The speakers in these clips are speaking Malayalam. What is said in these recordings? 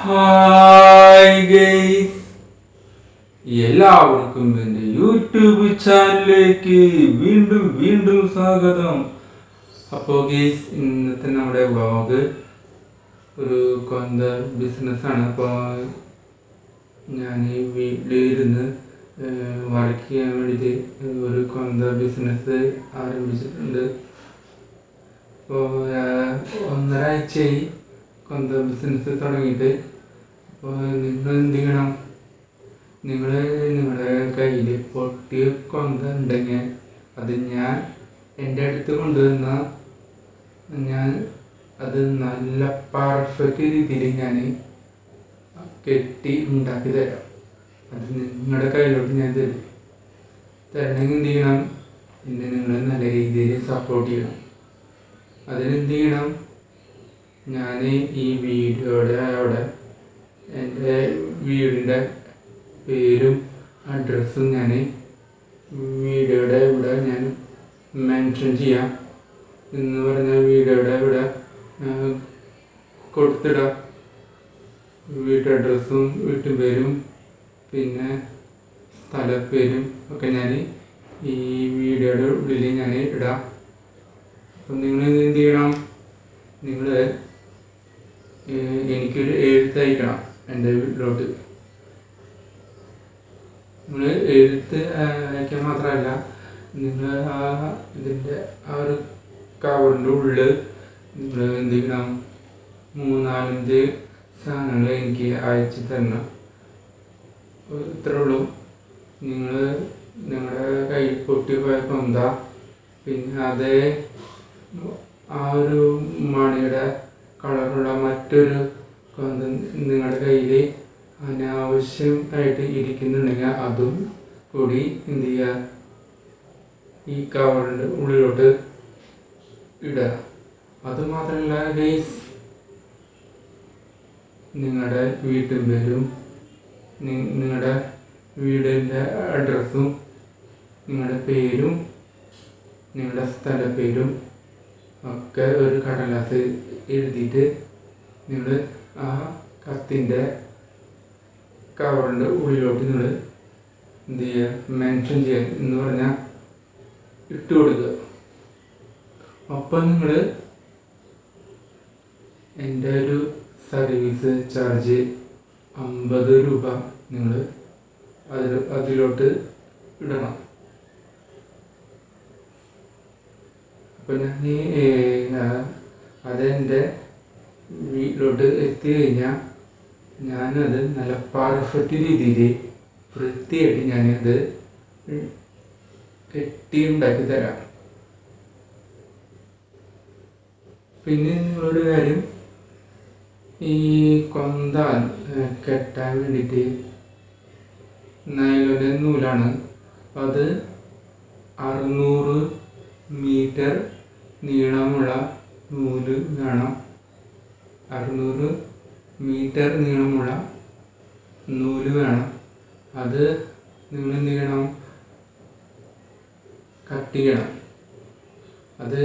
ഹായ് ഗൈസ്, എല്ലാവർക്കും എൻ്റെ യൂട്യൂബ് ചാനലിലേക്ക് വീണ്ടും വീണ്ടും സ്വാഗതം. അപ്പോൾ ഗൈസ്, ഇന്നത്തെ നമ്മുടെ വ്ളോഗ് ഒരു കൊന്ത ബിസിനസ്സാണ്. അപ്പോൾ ഞാൻ ഈ വീട്ടിലിരുന്ന് വർക്ക് ചെയ്യാൻ വേണ്ടിയിട്ട് ഒരു കൊന്ത ബിസിനസ് ആരംഭിച്ചിട്ടുണ്ട്. അപ്പോൾ 1.5 ആഴ്ചയായി കൊന്ത ബിസിനസ് തുടങ്ങിയിട്ട്. അപ്പോൾ നിങ്ങൾ എന്ത് ചെയ്യണം, നിങ്ങളുടെ കയ്യിൽ പൊട്ടിയ കൊന്ത ഉണ്ടെങ്കിൽ അത് ഞാൻ എൻ്റെ അടുത്ത് കൊണ്ടുവന്ന ഞാൻ അത് നല്ല പെർഫെക്റ്റ് രീതിയിൽ ഞാൻ കെട്ടി ഉണ്ടാക്കി തരാം. അത് നിങ്ങളുടെ കയ്യിലോട്ട് ഞാൻ തരണമെങ്കിൽ എന്ത് ചെയ്യണം, പിന്നെ നിങ്ങൾ നല്ല രീതിയിൽ സപ്പോർട്ട് ചെയ്യണം. അതിനെന്ത് ചെയ്യണം, ഞാൻ ഈ വീഡിയോയുടെ അവിടെ എൻ്റെ വീടിൻ്റെ പേരും അഡ്രസ്സും ഞാൻ വീഡിയോയുടെ ഇവിടെ ഞാൻ മെൻഷൻ ചെയ്യാം എന്ന് പറഞ്ഞ വീഡിയോയുടെ ഇവിടെ കൊടുത്തിടാം. വീട്ടഡ്രസ്സും വീട്ടുപേരും പിന്നെ സ്ഥലപ്പേരും ഒക്കെ ഞാൻ ഈ വീഡിയോയുടെ ഉള്ളിൽ ഞാൻ ഇടാം. അപ്പം നിങ്ങൾ എന്ത് ചെയ്യണം, നിങ്ങൾ എനിക്കൊരു എഴുത്ത് അയക്കണം എൻ്റെ വീട്ടിലോട്ട്. നിങ്ങൾ എഴുത്ത് അയക്കാൻ മാത്രമല്ല, നിങ്ങൾ ഇതിൻ്റെ ഒരു കവറിൻ്റെ ഉള്ളിൽ നിങ്ങൾ എന്ത് ചെയ്യണം, 3-4 സാധനങ്ങൾ എനിക്ക് അയച്ചു തരണം. ഇത്രേ ഉള്ളൂ. നിങ്ങളുടെ കയ്യിൽ പൊട്ടിപ്പോയ കൊന്ത, പിന്നെ അതേ ഒരു മണിയുടെ കളറുള്ള മറ്റൊരു കൊന്ത നിങ്ങളുടെ കയ്യിൽ അനാവശ്യമായിട്ട് ഇരിക്കുന്നുണ്ടെങ്കിൽ അതും കൂടി എന്ത് ചെയ്യുക, ഈ കവറിൻ്റെ ഉള്ളിലോട്ട് ഇടുക. അതുമാത്രമല്ല ഗൈസ്, നിങ്ങളുടെ വീട്ടിൻ പേരും നിങ്ങളുടെ വീടിൻ്റെ അഡ്രസ്സും നിങ്ങളുടെ പേരും നിങ്ങളുടെ സ്ഥലപ്പേരും ഒക്കെ ഒരു കടലാസ് എഴുതിയിട്ട് നിങ്ങൾ ആ കത്തിൻ്റെ കവറിൻ്റെ ഉള്ളിലോട്ട് നിങ്ങൾ എന്ത് ചെയ്യുക, മെൻഷൻ ചെയ്യുക എന്ന് പറഞ്ഞാൽ ഇട്ട് കൊടുക്കുക. അപ്പം നിങ്ങൾ എൻ്റെ ഒരു സർവീസ് ചാർജ് 50 രൂപ നിങ്ങൾ അതിലോട്ട് ഇടണം. അപ്പം ഞാൻ അതെൻ്റെ വീട്ടിലോട്ട് എത്തി കഴിഞ്ഞാൽ ഞാനത് നല്ല പെർഫെക്റ്റ് രീതിയിൽ വൃത്തിയായിട്ട് ഞാനത് കെട്ടി ഉണ്ടാക്കി തരാം. പിന്നെ നിങ്ങളൊരു കാര്യം, ഈ കൊന്ത കെട്ടാൻ വേണ്ടിയിട്ട് നൈലോൻ്റെ നൂലാണ്. അത് 600 മീറ്റർ നീളമുള്ള നൂല് വേണം. 600 മീറ്റർ നീളമുള്ള നൂല് വേണം. അത് നിങ്ങൾ എന്ത് ചെയ്യണം, കട്ട് ചെയ്യണം. അത്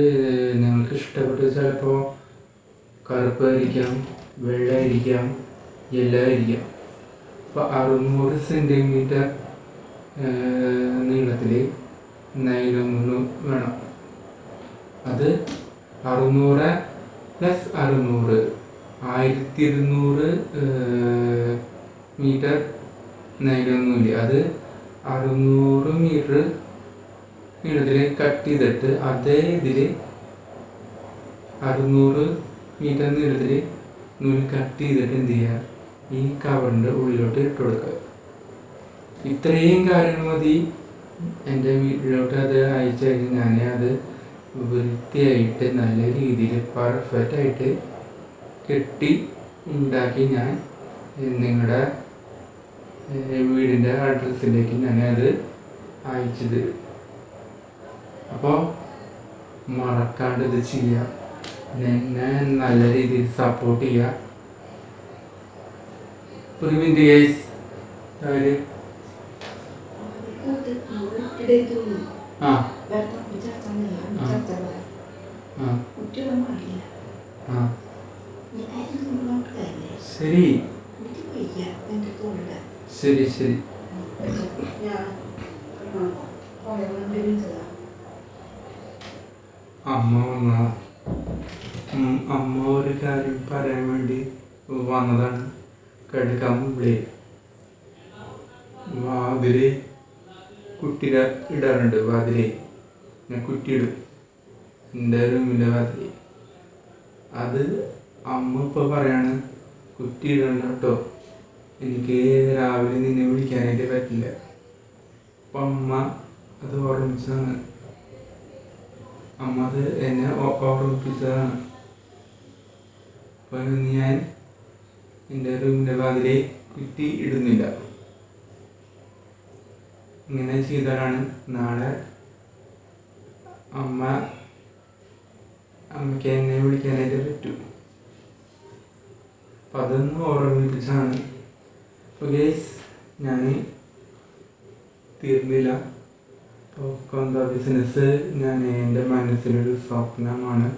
നിങ്ങൾക്ക് ഇഷ്ടപ്പെട്ട് ചിലപ്പോൾ കറുപ്പായിരിക്കാം, വെള്ളമായിരിക്കാം, യെല്ലോ ആയിരിക്കാം. അപ്പോൾ 600 സെൻറ്റിമീറ്റർ നീളത്തിൽ നൈലോൺ നൂല് വേണം. അത് 600 + 600 1200 മീറ്റർ നൈലോൺ നൂല്. അത് 600 മീറ്റർ നീളത്തിൽ കട്ട് ചെയ്തിട്ട് അതേ ഇതിൽ 600 മീറ്റർ നീളത്തിൽ നൂല് കട്ട് ചെയ്തിട്ട് എന്ത് ചെയ്യുക, ഈ കവറിൻ്റെ ഉള്ളിലോട്ട് ഇട്ട് കൊടുക്കുക. ഇത്രയും കാര്യങ്ങൾ മതി. എൻ്റെ വീട്ടിലോട്ട് അത് അയച്ചു കഴിഞ്ഞാൽ ഞാൻ അത് വൃത്തിയായിട്ട് നല്ല രീതിയിൽ പെർഫെക്റ്റായിട്ട് കെട്ടി ഉണ്ടാക്കി ഞാൻ നിങ്ങളുടെ വീടിൻ്റെ അഡ്രസ്സിലേക്ക് ഞാനത് അയച്ചു തരും. അപ്പോൾ മറക്കാണ്ട് ഇത് ചെയ്യുക, എന്നെ നല്ല രീതിയിൽ സപ്പോർട്ട് ചെയ്യുക. ഒരു മിനിറ്റ് ഗൈസ്, ശരി ശരി ശരി. അമ്മ വന്നതാ. അമ്മ ഒരു കാര്യം പറയാൻ വേണ്ടി വന്നതാണ്. കിടക്കാൻ മുമ്പേ വാതില് കുട്ടിയുടെ ഇടാറുണ്ട്. വാതിലേ ഞാൻ കുറ്റിയിടും, എൻ്റെ റൂമിൻ്റെ വാതില്. അത് അമ്മ ഇപ്പോൾ പറയാണ് കുറ്റി ഇടണ്ട കേട്ടോ, എനിക്ക് രാവിലെ നിന്നെ വിളിക്കാനായിട്ട് പറ്റില്ല. അപ്പം അമ്മ അത് ഓർമ്മിച്ചതാണ്. അമ്മ അത് എന്നെ ഓർമ്മിപ്പിച്ചതാണ്. അപ്പം ഞാൻ എൻ്റെ റൂമിൻ്റെ വാതിലെ കുറ്റി ഇടുന്നില്ല. ഇങ്ങനെ ചെയ്താലാണ് നാളെ അമ്മയ്ക്ക് എന്നെ വിളിക്കാനായിട്ട് പറ്റും. അപ്പം അതൊന്ന് ഓർമ്മിപ്പിച്ചാണ്. അപ്പോൾ ഗൈസ്, ഞാൻ തീർന്നില്ല. അപ്പോൾ കൊന്ത ബിസിനസ് എൻ്റെ മനസ്സിലൊരു സ്വപ്നമാണ്.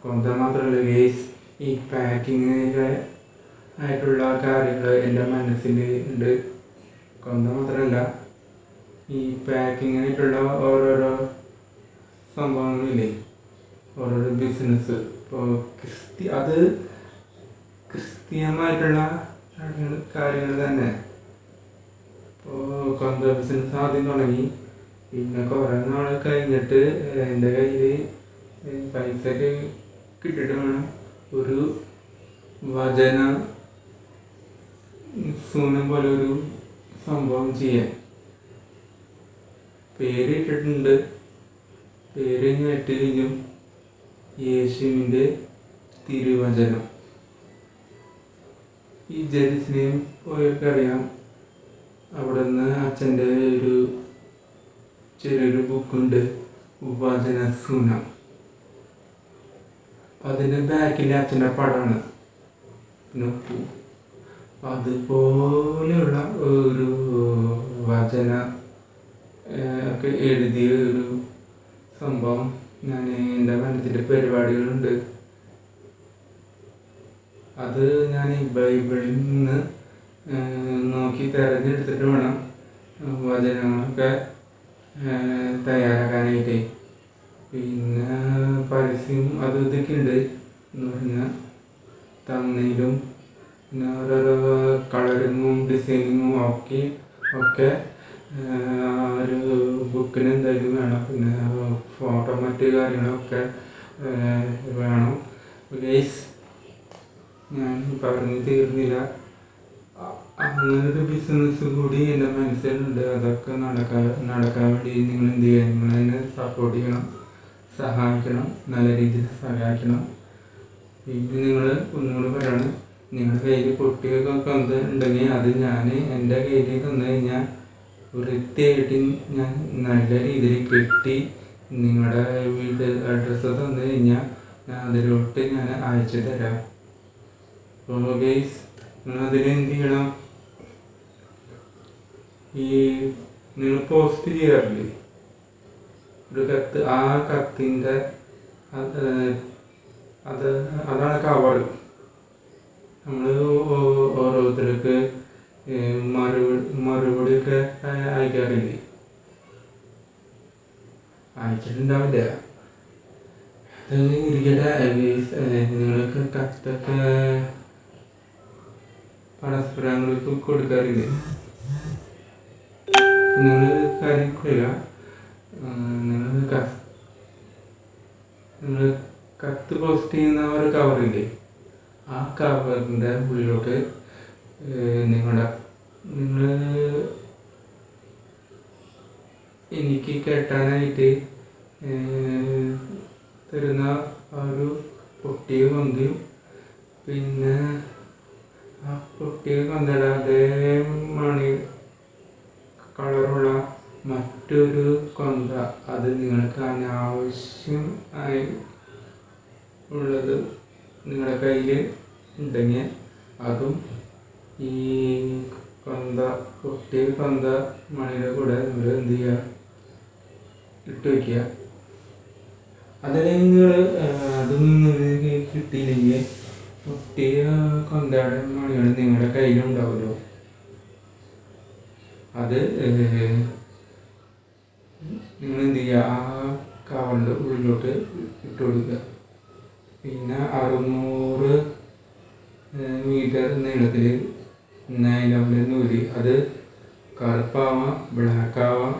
കൊന്ത മാത്രമല്ല ഗൈസ്, ഈ പാക്കിങ്ങിൻ്റെ ആയിട്ടുള്ള കാര്യങ്ങൾ എൻ്റെ മനസ്സിൽ ഉണ്ട്. കൊന്ത മാത്രമല്ല, ഈ പാക്കിങ്ങിനായിട്ടുള്ള ഓരോരോ സംഭവങ്ങളില്ലേ, ഓരോരോ ബിസിനസ്. ഇപ്പോൾ അത് ക്രിസ്ത്യമായിട്ടുള്ള കാര്യങ്ങൾ തന്നെ. ഇപ്പോൾ കൊന്ത ബിസിനസ് ആദ്യം തുടങ്ങി, പിന്നെ കുറേ നാൾ കഴിഞ്ഞിട്ട് എൻ്റെ കയ്യിൽ പൈസ കിട്ടിയിട്ട് വേണം ഒരു വചന സൂനം പോലെ ഒരു സംഭവം ചെയ്യാൻ. പേരിട്ടിട്ടുണ്ട്. പേര് കേട്ട് കഴിഞ്ഞും യേശുവിൻ്റെ തിരുവചനം. ഈ ജെറുസലേം പോയവർക്കറിയാം, അവിടെ നിന്ന് അച്ഛൻ്റെ ഒരു ചെറിയൊരു ബുക്കുണ്ട്, വചന സൂനം. അതിൻ്റെ ബാക്കിൽ അച്ഛൻ്റെ പടമാണ്. പിന്നെ അതുപോലെയുള്ള ഒരു വചന ഒക്കെ എഴുതിയ ഒരു സംഭവം ഞാൻ എൻ്റെ മനസ്സിൻ്റെ പരിപാടികളുണ്ട്. അത് ഞാൻ ഈ ബൈബിളിൽ നിന്ന് നോക്കി തിരഞ്ഞെടുത്തിട്ട് വേണം വചനങ്ങളൊക്കെ തയ്യാറാക്കാനായിട്ട്. പിന്നെ പരസ്യം അത് ഇതൊക്കെ ഉണ്ട് എന്ന് പറഞ്ഞാൽ തമ്മിലും പിന്നെ ഓരോരോ കളറിങ്ങും ഡിസൈനിങ്ങും ഒക്കെ ഒരു ബുക്കിന് എന്തായാലും വേണം. പിന്നെ ഫോട്ടോ മറ്റ് കാര്യങ്ങളൊക്കെ വേണം. ഗൈസ്, ഞാൻ പറഞ്ഞു തീർന്നില്ല. അങ്ങനൊരു ബിസിനസ് കൂടി എൻ്റെ മനസ്സിലുണ്ട്. അതൊക്കെ നടക്കാൻ വേണ്ടി നിങ്ങൾ എന്ത് ചെയ്യുക, നിങ്ങൾ എന്നെ സപ്പോർട്ട് ചെയ്യണം, സഹായിക്കണം, നല്ല രീതിയിൽ സഹായിക്കണം. പിന്നെ നിങ്ങൾ ഒന്നുകൂടി പറയാണ്, നിങ്ങളുടെ കയ്യിൽ പൊട്ടിയൊക്കെ ഉണ്ടെങ്കിൽ അത് ഞാൻ എൻ്റെ കയ്യിലേക്ക് തന്നു കഴിഞ്ഞാൽ വൃത്തിയായിട്ട് ഞാൻ നല്ല രീതിയിൽ കെട്ടി നിങ്ങളുടെ വീട് അഡ്രസ്സ് തന്നു കഴിഞ്ഞാൽ അതിലോട്ട് ഞാൻ അയച്ചു തരാം. അപ്പോൾ ഗൈസ്, നിങ്ങൾ അതിനെന്ത് ചെയ്യണം, ഈ നിങ്ങൾ പോസ്റ്റ് ചെയ്യാറില്ലേ ഒരു കത്ത്, ആ കത്തിൻ്റെ അതാണ് കവർ. നമ്മൾ ഓരോരുത്തർക്ക് മറുപടിയൊക്കെ അയക്കാറില്ലേ, അയച്ചിട്ടുണ്ടാവില്ല. അത് ഇരിക്കട്ടെ. നിങ്ങൾക്ക് കത്തൊക്കെ പരസ്പരങ്ങൾക്ക് കൊടുക്കാറില്ലേ? നിങ്ങൾ കാര്യം കൊള്ളുക, നിങ്ങൾ കത്ത് പോസ്റ്റ് ചെയ്യുന്ന ഒരു കവറില്ലേ, ആ കവറിൻ്റെ ഉള്ളിലോട്ട് നിങ്ങൾ എനിക്ക് കെട്ടാനായിട്ട് തരുന്ന ആ ഒരു പൊട്ടിയ കൊന്തയും പിന്നെ ആ പൊട്ടിയ കൊന്തയുടെ അതേ മണി കളറുള്ള മറ്റൊരു കൊന്ത, അത് നിങ്ങൾക്ക് അനാവശ്യം ആയി ഉള്ളത് നിങ്ങളുടെ കയ്യിൽ ഉണ്ടെങ്കിൽ അതും ഈ പൊട്ടിയ കൊന്ത മണിയുടെ കൂടെ നിങ്ങൾ എന്ത് ചെയ്യുക, ഇട്ട് വയ്ക്കുക. അതല്ലെങ്കിൽ നിങ്ങൾ അതൊന്നും കിട്ടിയില്ലെങ്കിൽ പൊട്ടിയ കൊന്തയുടെ മണികൾ നിങ്ങളുടെ കയ്യിലുണ്ടാവുമല്ലോ, അത് നിങ്ങൾ എന്ത് ചെയ്യുക, ആ കവറിൻ്റെ ഉള്ളിലോട്ട് ഇട്ട് കൊടുക്കുക. പിന്നെ 600 മീറ്റർ നീളത്തിൽ നൈലോണിൻ്റെ നൂല്, അത് കറുപ്പാവാം, ബ്ലാക്കാവാം,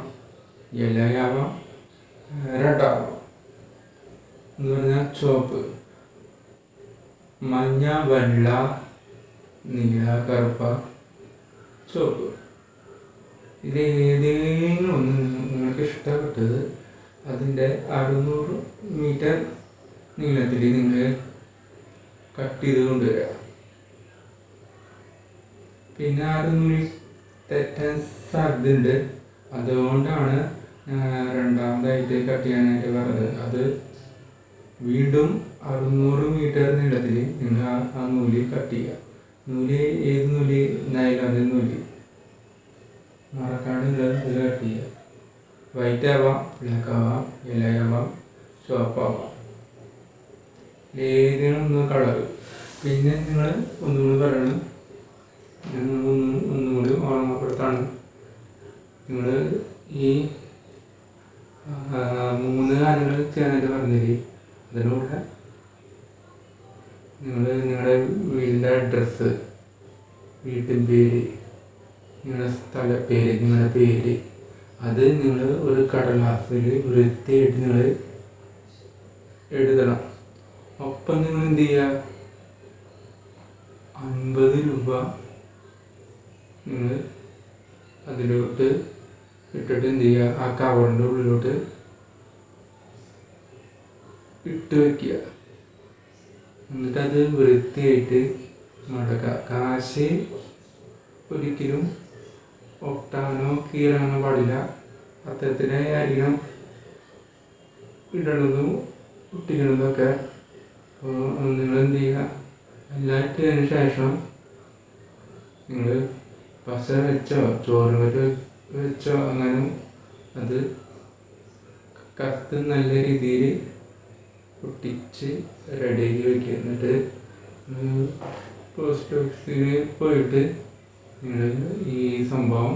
യെല്ലോയാവാം, റെഡാവാം. എന്ന് പറഞ്ഞാൽ ചുവപ്പ്, മഞ്ഞ, വെള്ള, നീല, കറുപ്പ, ചുവപ്പ്. ഇതിലേതെങ്കിലും ഒന്ന് നിങ്ങൾക്ക് ഇഷ്ടപ്പെട്ടത് അതിൻ്റെ 600 മീറ്റർ നീളത്തിൽ നിങ്ങൾ കട്ട് ചെയ്ത് കൊണ്ടുവരിക. പിന്നെ 600 തെറ്റാൻ സാധ്യതയുണ്ട്. അതുകൊണ്ടാണ് രണ്ടാമതായിട്ട് കട്ട് ചെയ്യാനായിട്ട് പറഞ്ഞത്. അത് വീണ്ടും 600 മീറ്റർ നീളത്തിൽ നിങ്ങൾ ആ നൂല് കട്ട് ചെയ്യുക. നൂല് ഏത് നൂല്? നൈലോണിൻ്റെ നൂല്. മറക്കാണ്ട് നിങ്ങൾ ഇത് കട്ട് ചെയ്യുക. വൈറ്റ് ആവാം, ബ്ലാക്ക് ആവാം, യെല്ലോ ആവാം, ചുവപ്പാവാം, ഏതെങ്കിലും ഒന്ന് കളർ. പിന്നെ നിങ്ങൾ ഒന്നുകൂടി പറയണം, ഞങ്ങൾ ഒന്നുകൂടി ഓർമ്മപ്പെടുത്താണ്. നിങ്ങൾ ഈ 3 കാര്യങ്ങൾ ചെയ്യാനായിട്ട് പറഞ്ഞില്ലേ, അതിലൂടെ നിങ്ങളുടെ വീടിൻ്റെ അഡ്രസ്സ്, വീട്ടിൻ പേര്, നിങ്ങളുടെ സ്ഥലപ്പേര്, നിങ്ങളുടെ പേര്, അത് നിങ്ങൾ ഒരു കടലാസിൽ വൃത്തിയായിട്ട് നിങ്ങൾ എഴുതണം. ഒപ്പം നിങ്ങൾ എന്ത് ചെയ്യുക, 50 രൂപ നിങ്ങൾ അതിലോട്ട് ഇട്ടിട്ട് എന്ത് ചെയ്യുക, ആ കവറിൻ്റെ ഉള്ളിലോട്ട് ഇട്ട് വയ്ക്കുക. എന്നിട്ടത് വൃത്തിയായിട്ട് മടക്കുക. കാശ് ഒരിക്കലും ഒട്ടാനോ കീറാനോ പാടില്ല. അത്തരത്തിലായിരിക്കണം ഇടണതും ഒട്ടിക്കണതൊക്കെ. അപ്പോൾ നിങ്ങൾ എന്ത് ചെയ്യുക, എല്ലാം ഇട്ടതിന് ശേഷം നിങ്ങൾ പശ വെച്ചോ ചോറ് വെച്ചോ അങ്ങനെ അത് കത്ത് നല്ല രീതിയിൽ ഒട്ടിച്ച് റെഡിയാക്കി വയ്ക്കുക. എന്നിട്ട് പോസ്റ്റ് ഓഫീസിൽ പോയിട്ട് നിങ്ങൾ ഈ സംഭവം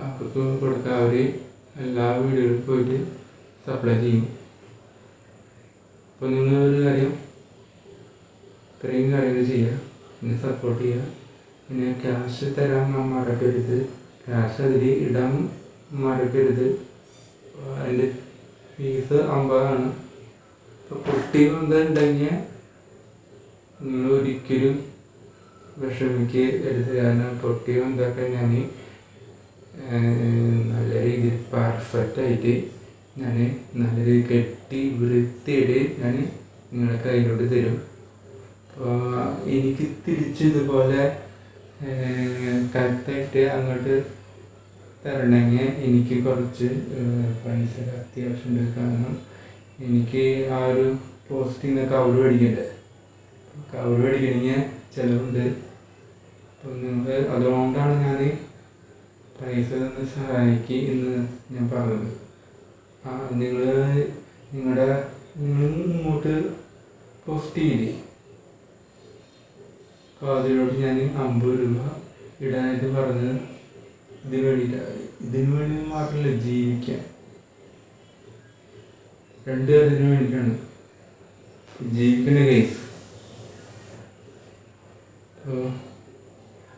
അവർക്ക് കൊടുക്കുക. അവർ എല്ലാ വീടുകളിൽ പോയിട്ട് സപ്ലൈ ചെയ്യും. അപ്പോൾ നിങ്ങൾ ഒരു കാര്യം, ഇത്രയും കാര്യങ്ങൾ ചെയ്യുക, പിന്നെ സപ്പോർട്ട് ചെയ്യുക. പിന്നെ ക്യാഷ് തരാൻ മറക്കരുത്, ക്യാഷ് അതിൽ ഇടാൻ മറക്കരുത്. അതിൻ്റെ ഫീസ് 50 ഇപ്പോൾ പൊട്ടി കൊണ്ടുണ്ടെങ്കിൽ നിങ്ങൾ ഒരിക്കലും വിഷമിക്കരുത്. കാരണം പൊട്ടി കൊണ്ടൊക്കെ ഞാൻ നല്ല രീതിയിൽ പെർഫെക്റ്റായിട്ട് ഞാൻ നല്ല രീതിയിൽ കെട്ടി വൃത്തിയായിട്ട് ഞാൻ നിങ്ങളുടെ കയ്യിലോട്ട് തരും. അപ്പോൾ എനിക്ക് തിരിച്ചിതുപോലെ കറക്റ്റായിട്ട് അങ്ങോട്ട് തരണമെങ്കിൽ എനിക്ക് കുറച്ച് പൈസ അത്യാവശ്യമുണ്ട്. കാരണം എനിക്ക് ആ ഒരു പോസ്റ്റിൽ നിന്ന് കവർ മേടിക്കണ്ടേ, കവർ മേടിക്കണമെങ്കിൽ ചിലവുണ്ട്. അപ്പം നിങ്ങൾ അതുകൊണ്ടാണ് ഞാൻ പൈസ തന്ന് സഹായിക്കുക എന്ന് ഞാൻ പറഞ്ഞത്. നിങ്ങൾ ഇങ്ങോട്ട് പോസ്റ്റ് ചെയ്യില്ലേ, അപ്പോൾ അതിലോട്ട് ഞാൻ 50 രൂപ ഇടാനായിട്ട് പറഞ്ഞത് ഇതിന് വേണ്ടിയിട്ടാണ്. ഇതിന് വേണ്ടി മാത്രമല്ല, ജീവിക്കാൻ, 2 കാര്യത്തിന് വേണ്ടിയിട്ടാണ്. ജീവിക്കുന്ന കേസ്. അപ്പോൾ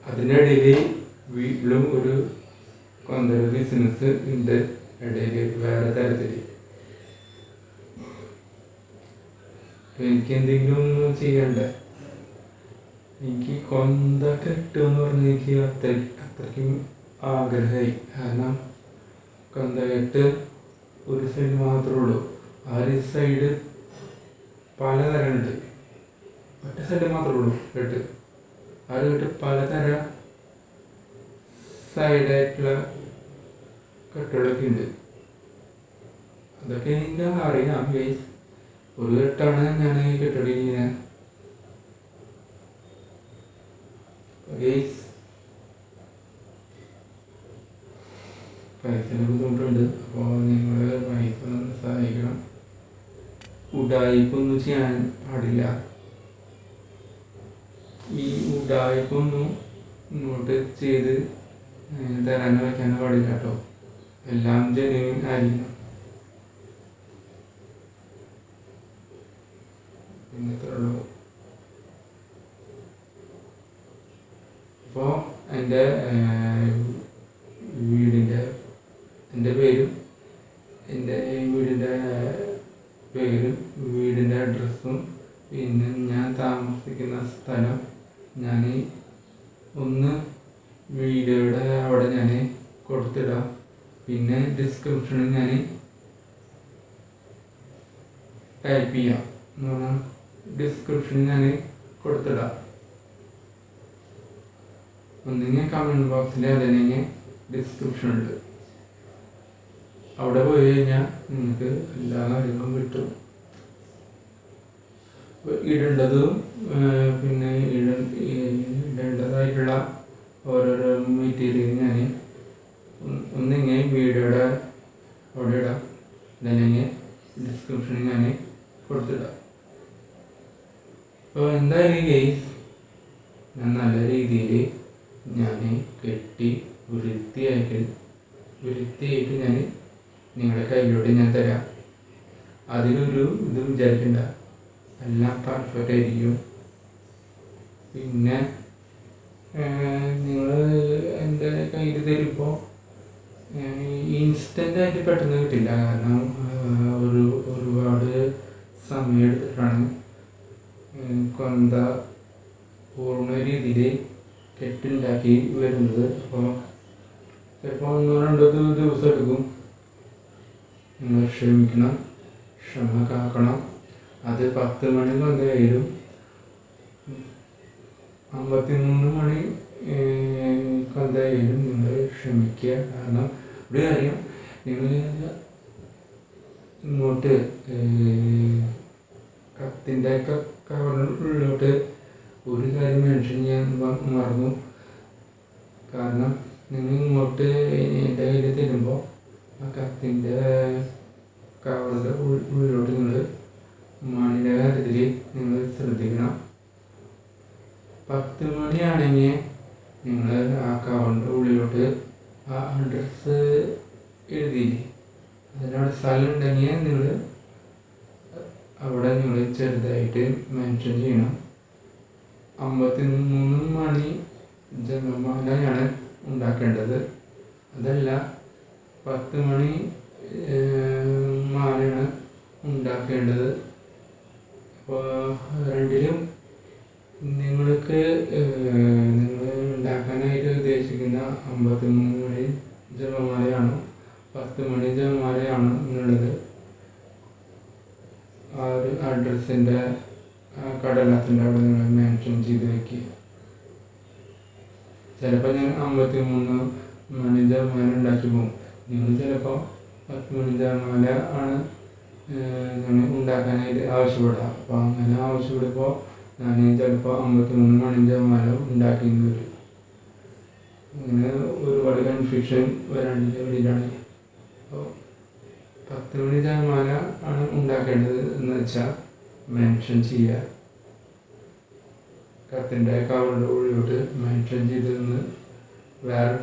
അതിൻ്റെ ഇടയിൽ വീട്ടിലും ഒരു ബിസിനസ് ഉണ്ട്, ഇടയിൽ വേറെ തരത്തിൽ. എനിക്ക് എന്തെങ്കിലും ചെയ്യണ്ടേ, എനിക്ക് കൊന്ത കെട്ടുമെന്ന് പറഞ്ഞ് എനിക്ക് അത്രയ്ക്കും ആഗ്രഹമായി. കാരണം കൊന്ത കെട്ട് ഒരു സൈഡ് മാത്രമേ ഉള്ളൂ. ആ ഒരു സൈഡ് പലതരമുണ്ട്, ഒറ്റ സൈഡ് മാത്രമേ ഉള്ളൂ കെട്ട്. ആ ഒരു കെട്ട് പലതരം സൈഡായിട്ടുള്ള കെട്ടുകളൊക്കെ ഉണ്ട്. അതൊക്കെ എനിക്ക് അറിയാം. ഒരു കെട്ടാണ് ഞാൻ കെട്ടുകൊണ്ടിരിക്കുന്നത്. പൈസയുടെ ബുദ്ധിമുട്ടുണ്ട്. അപ്പോൾ നിങ്ങൾ പൈസ ഒന്ന് സഹായിക്കണം. ഉഡായിപ്പൊന്നും ചെയ്യാൻ പാടില്ല. ഈ ഉഡായിപ്പൊന്നും ഇങ്ങോട്ട് ചെയ്ത് തരാനോ വയ്ക്കാനോ പാടില്ല കേട്ടോ. എല്ലാം ജെന്യുവിൻ ആയിരിക്കണം. ഇന്നത്തെ ഉള്ളൂ. അപ്പോൾ എൻ്റെ പേരും വീടിൻ്റെ അഡ്രസ്സും പിന്നെ ഞാൻ താമസിക്കുന്ന സ്ഥലം ഞാൻ ഒന്ന് വീഡിയോയുടെ അവിടെ ഞാൻ കൊടുത്തിടാം. പിന്നെ ഡിസ്ക്രിപ്ഷനിൽ ഞാൻ ടൈപ്പ് ചെയ്യാം എന്ന് പറഞ്ഞാൽ ഡിസ്ക്രിപ്ഷനിൽ ഞാൻ കൊടുത്തിടാം. ഒന്നിങ്ങനെ കമൻറ്റ് ബോക്സിൽ അല്ലെങ്കിൽ ഡിസ്ക്രിപ്ഷനിൽ അവിടെ പോയി കഴിഞ്ഞാൽ നിങ്ങൾക്ക് എല്ലാ കാര്യങ്ങളും കിട്ടും. ഇടേണ്ടതും പിന്നെ ഇടേണ്ടതായിട്ടുള്ള ഓരോരോ മെറ്റീരിയൽ ഞാൻ ഒന്നിങ്ങനെ വീഡിയോയുടെ അവിടെ ഇടാം, അല്ലെങ്കിൽ ഡിസ്ക്രിപ്ഷനിൽ ഞാൻ കൊടുത്തിടാം. അപ്പോൾ എന്തായാലും ഗെയ്സ് ഞാൻ നല്ല രീതിയിൽ ഞാൻ കെട്ടി വൃത്തിയായിട്ട് ഞാൻ നിങ്ങളുടെ കയ്യിലോട്ട് ഞാൻ തരാം. അതിലൊരു ഇത് വിചാരിക്കണ്ട, എല്ലാം പെർഫെക്റ്റ് ആയിരിക്കും. പിന്നെ നിങ്ങൾ എൻ്റെ കയ്യിൽ തരുമ്പോൾ ഇൻസ്റ്റൻ്റായിട്ട് പെട്ടെന്ന് കിട്ടില്ല. കാരണം ഒരുപാട് സമയം എടുത്തിട്ടാണ് കൊന്ത പൂർണ്ണ രീതിയിൽ കെട്ടുണ്ടാക്കി വരുന്നത്. അപ്പോൾ ചിലപ്പോൾ 1-2 ദിവസം എടുക്കും. നിങ്ങൾ ക്ഷമിക്കണം, ക്ഷമ കാക്കണം. അത് 10 മണി കൊന്തയായാലും 53 മണി കൊന്തയായാലും നിങ്ങൾ ക്ഷമിക്കുക. കാരണം ഒരു കാര്യം, നിങ്ങൾ ഇങ്ങോട്ട് കത്തിൻ്റെ കവറിനുള്ളിലോട്ട് ഒരു കാര്യം മെൻഷൻ ചെയ്യാൻ മറന്നു. കാരണം നിങ്ങൾ ഇങ്ങോട്ട് എൻ്റെ കയ്യിൽ തരുമ്പോൾ ആ കത്തിൻ്റെ കവറിൻ്റെ ഉള്ളിലോട്ട് നിങ്ങൾ മണിയുടെ കാര്യത്തിൽ നിങ്ങൾ ശ്രദ്ധിക്കണം. 10 മണിയാണെങ്കിൽ നിങ്ങൾ ആ കവറിൻ്റെ ഉള്ളിലോട്ട് ആ അഡ്രസ്സ് എഴുതിയില്ലേ, അതിനവിടെ സ്ഥലം ഉണ്ടെങ്കിൽ നിങ്ങൾ അവിടെ നിങ്ങൾ ചെറുതായിട്ട് മെൻഷൻ ചെയ്യണം. 53 മണി ജപമാലയാണ് ഉണ്ടാക്കേണ്ടത്, അതല്ല 10 മണി മാലയാണ് ഉണ്ടാക്കേണ്ടത്. അപ്പോൾ രണ്ടിലും നിങ്ങൾ ഉണ്ടാക്കാനായിട്ട് ഉദ്ദേശിക്കുന്ന 53 മണി ജപമാലയാണോ 10 മണി ജപമാലയാണോ എന്നുള്ളത് ആ ഒരു അഡ്രസ്സിൻ്റെ കടലാസിൻ്റെ അവിടെ നിങ്ങൾ മെൻഷൻ ചെയ്ത് വയ്ക്കുക. ചിലപ്പോൾ ഞാൻ 53 മണി ജപമാല ഉണ്ടാക്കി പോകും. നിങ്ങൾ ചിലപ്പോൾ 10 മണി ജപമാല ആണ് ഞാൻ ഉണ്ടാക്കാനായിട്ട് ആവശ്യപ്പെടുക. അപ്പോൾ അങ്ങനെ ആവശ്യപ്പെടുമ്പോൾ ഞാൻ ചിലപ്പോൾ 53 മണി ജപമാല ഉണ്ടാക്കിയെന്ന് വരും. അങ്ങനെ ഒരുപാട് കൺഫ്യൂഷൻ വരാണ്ടിൻ്റെ വേണ്ടിയിട്ടാണ്. അപ്പോൾ 10 മണി ജപമാല ആണ് ഉണ്ടാക്കേണ്ടത് എന്ന് വെച്ചാൽ മെൻഷൻ ചെയ്യുക. കത്തിൻ്റെ കവറിൻ്റെ ഉള്ളിലോട്ട് മെൻഷൻ ചെയ്തെന്ന് വേറെ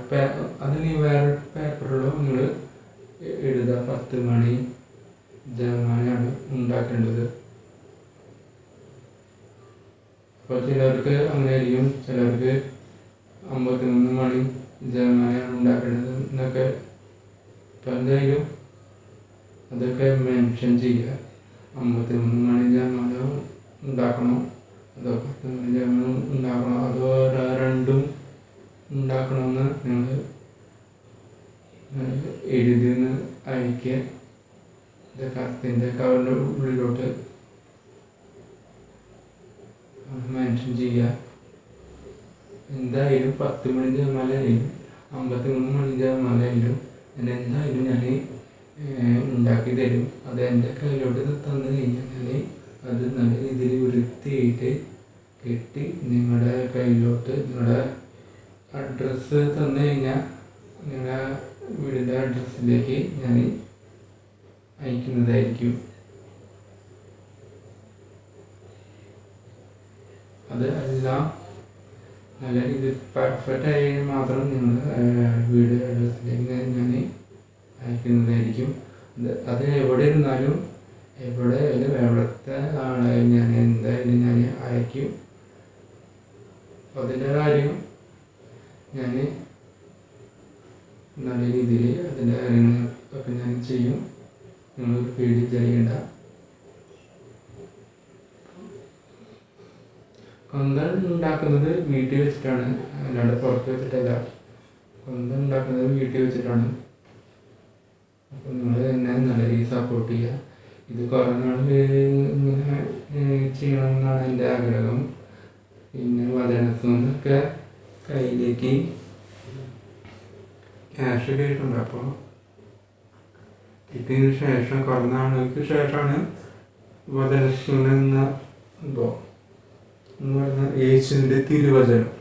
വേറെ പേപ്പറിലോ നിങ്ങൾ എഴുതുക. 10 മണി ജപമാലയാണ് ഉണ്ടാക്കേണ്ടത്. അപ്പോൾ ചിലർക്ക് അങ്ങനെ ആയിരിക്കും, ചിലർക്ക് 53 മണി ജപമാലയാണ് ഉണ്ടാക്കേണ്ടത് എന്നൊക്കെ. അപ്പോൾ എന്തായാലും അതൊക്കെ മെൻഷൻ ചെയ്യുക. 53 മണി ജപമാല ഉണ്ടാക്കണോ അതോ 10 മണി ജപമാല ഉണ്ടാക്കണോ അതോ രണ്ടും ഉണ്ടാക്കണമെന്ന് നിങ്ങൾ എഴുതിന്ന് അയക്കുക. ഇത് കത്തിൻ്റെ കവറിൻ്റെ ഉള്ളിലോട്ട് മെൻഷൻ ചെയ്യുക. എന്തായാലും 10 മണി ജപമാല ആയാലും 53 മണി ജപമാല ആയാലും എന്തായാലും ഞാൻ ഉണ്ടാക്കി തരും. അത് എൻ്റെ കയ്യിലോട്ട് തന്നു കഴിഞ്ഞാൽ ഞാൻ അത് നല്ല രീതിയിൽ വൃത്തിയായിട്ട് കെട്ടി നിങ്ങളുടെ കയ്യിലോട്ട് നിങ്ങളുടെ അഡ്രസ്സ് തന്നു കഴിഞ്ഞാൽ നിങ്ങളുടെ വീടിൻ്റെ അഡ്രസ്സിലേക്ക് ഞാൻ അയക്കുന്നതായിരിക്കും. അത് എല്ലാം നല്ല രീതിയിൽ പെർഫെക്റ്റ് ആയി മാത്രം നിങ്ങൾ വീഡിയോ അഡ്രസ്സിലേക്ക് ഞാൻ അയക്കുന്നതായിരിക്കും. അത് എവിടെ ഇരുന്നാലും എവിടുത്തെ ആളായാലും ഞാൻ എന്തായാലും ഞാൻ അയക്കും. അതിൻ്റെ കാര്യം ഞാൻ നല്ല രീതിയിൽ അതിൻ്റെ കാര്യങ്ങളൊക്കെ ഞാൻ ചെയ്യും. നിങ്ങൾ പേടി ചെയ്യേണ്ട. കൊന്തം ഉണ്ടാക്കുന്നത് വീട്ടിൽ വെച്ചിട്ടാണ്, അല്ലാണ്ട് പുറത്ത് വെച്ചിട്ടല്ല. കൊന്തം ഉണ്ടാക്കുന്നത് വീട്ടിൽ വെച്ചിട്ടാണ്. അപ്പോൾ നിങ്ങൾ എന്നെ നല്ല രീതിയിൽ സപ്പോർട്ട് ചെയ്യുക. ഇത് കുറേ നാൾ ഇങ്ങനെ ചെയ്യണമെന്നാണ് എൻ്റെ ആഗ്രഹം. പിന്നെ വചനത്തിൽ നിന്നൊക്കെ കയ്യിലേക്ക് ക്യാഷ് കിട്ടിയിട്ടുണ്ട്. അപ്പോൾ കിട്ടിയതിന് ശേഷം കുറേ നാളുകൾക്ക് ശേഷമാണ് വചനത്തിൽ എന്ന സംഭവം എന്ന് പറഞ്ഞാൽ യേശുവിൻ്റെ തിരുവചനം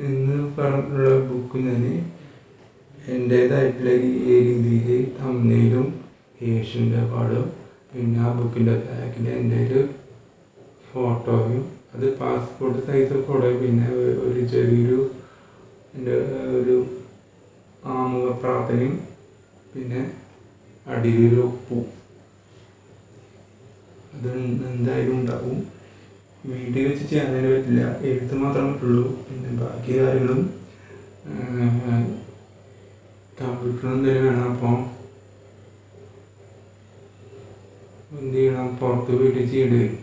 എന്ന് പറഞ്ഞുള്ള ബുക്ക് ഞാൻ എൻ്റേതായിട്ടുള്ള ഈ രീതിയിൽ തമ്മിലും യേശുവിൻ്റെ പാടും, പിന്നെ ആ ബുക്കിൻ്റെ ബാക്കിൽ എൻ്റെ ഒരു ഫോട്ടോയും, അത് പാസ്പോർട്ട് സൈസ് ഫോട്ടോയും, പിന്നെ ഒരു ചെറിയൊരു എൻ്റെ ഒരു ആമുഖ പ്രാർത്ഥനയും, പിന്നെ അടിയൊരു ഉപ്പും. അത് എന്തായാലും ഉണ്ടാവും. വീട്ടിൽ വെച്ച് ചെയ്യാൻ പറ്റില്ല, എഴുത്ത് മാത്രമേ പറ്റുള്ളൂ. പിന്നെ ബാക്കി കാര്യങ്ങളും കമ്പ്യൂട്ടർ എന്തെങ്കിലും വേണം. അപ്പോൾ എന്ത് ചെയ്യണം, പുറത്ത് പോയിട്ട് ചെയ്യേണ്ടി വരും.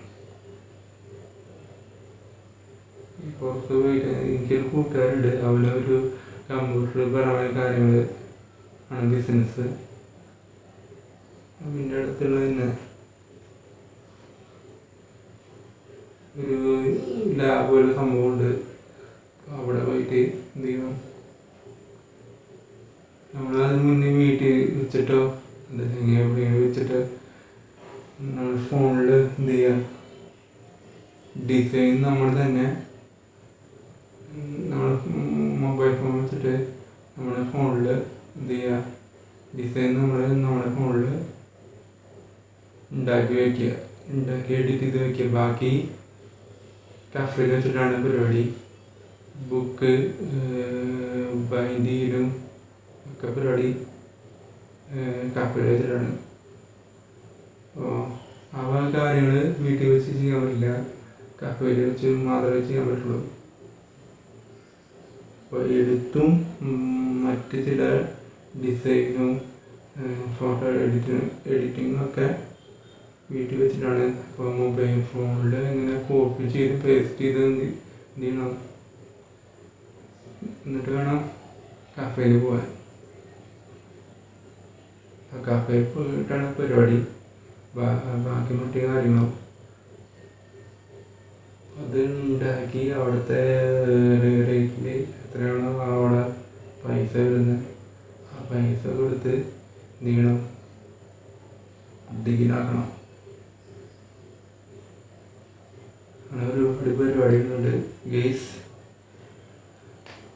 പുറത്ത് പോയിട്ട് എനിക്കൊരു കൂട്ടുകാരുണ്ട്, അവനൊരു കമ്പ്യൂട്ടർ പരമായ കാര്യങ്ങൾ ആണ് ബിസിനസ്. അതിൻ്റെ അടുത്തുള്ള തന്നെ ഒരു ലാബ് പോലെ സംഭവമുണ്ട്. അവിടെ പോയിട്ട് എന്ത് ചെയ്യണം, നമ്മളതിന് മുന്നേ വീട്ടിൽ വെച്ചിട്ടോ അല്ലെങ്കിൽ എവിടെയെങ്കിലും വെച്ചിട്ട് നമ്മൾ ഫോണിൽ എന്ത് ചെയ്യുക, ഡിസൈൻ നമ്മൾ തന്നെ നമ്മൾ മൊബൈൽ ഫോൺ വെച്ചിട്ട് നമ്മുടെ ഫോണിൽ എന്ത് ചെയ്യുക, ഡിസൈൻ നമ്മുടെ ഫോണിൽ ഉണ്ടാക്കി എഡിറ്റ് ചെയ്ത് വയ്ക്കുക. ബാക്കി കഫയിൽ വെച്ചിട്ടാണ് പരിപാടി. ബുക്ക് ബൈൻഡ് ചെയ്യലും ഒക്കെ പരിപാടി കഫയിൽ വെച്ചിട്ടാണ്. അപ്പോൾ ആ കാര്യങ്ങൾ വീട്ടിൽ വെച്ച് ചെയ്യാൻ പറ്റില്ല, കഫയിൽ വെച്ച് മാത്രമേ ചെയ്യാൻ പറ്റുള്ളൂ. അപ്പോൾ എഴുത്തും മറ്റ് ചില ഡിസൈനും ഫോട്ടോ എഡിറ്റിങ്ങും ഒക്കെ വീട്ടിൽ വെച്ചിട്ടാണ്. അപ്പോൾ മൊബൈൽ ഫോണിൽ ഇങ്ങനെ കോപ്പി ചെയ്ത് പേസ്റ്റ് ചെയ്ത് എന്ത് ചെയ്യണം, എന്നിട്ട് വേണം കഫേയിൽ പോകാൻ. കഫേയിൽ പോയിട്ടാണ് പരിപാടി. ബാക്കി മറ്റു കാര്യങ്ങളും അത് ഉണ്ടാക്കി അവിടുത്തെ റേറ്റിൽ എത്രയാണോ അവിടെ പൈസ വരുന്നത്, ആ പൈസ കൊടുത്ത് എന്ത് ചെയ്യണം, ഡിഗ്രിയാക്കണം. അങ്ങനെ ഒരുപാട് പരിപാടികളുണ്ട് ഗെയ്സ്.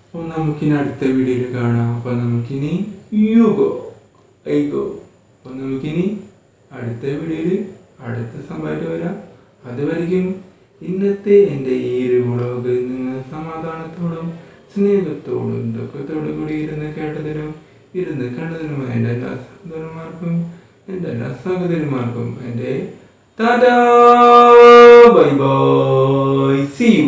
അപ്പോൾ നമുക്കിനി അടുത്ത വീഡിയോയിൽ കാണാം. അപ്പോൾ നമുക്കിനി അപ്പോൾ നമുക്കിനി അടുത്ത വീഡിയോയിൽ അടുത്ത സമയത്ത് വരാം. അതുവരെയും ഇന്നത്തെ എൻ്റെ ഈ ഒരു വ്ളോഗ് നിങ്ങൾ സമാധാനത്തോടും സ്നേഹത്തോടും ദുഃഖത്തോടും കൂടി ഇരുന്ന് കണ്ടതിനും എൻ്റെ എല്ലാ സഹോദരന്മാർക്കും എൻ്റെ എല്ലാ സഹോദരിമാർക്കും എൻ്റെ tata bye bye, see U.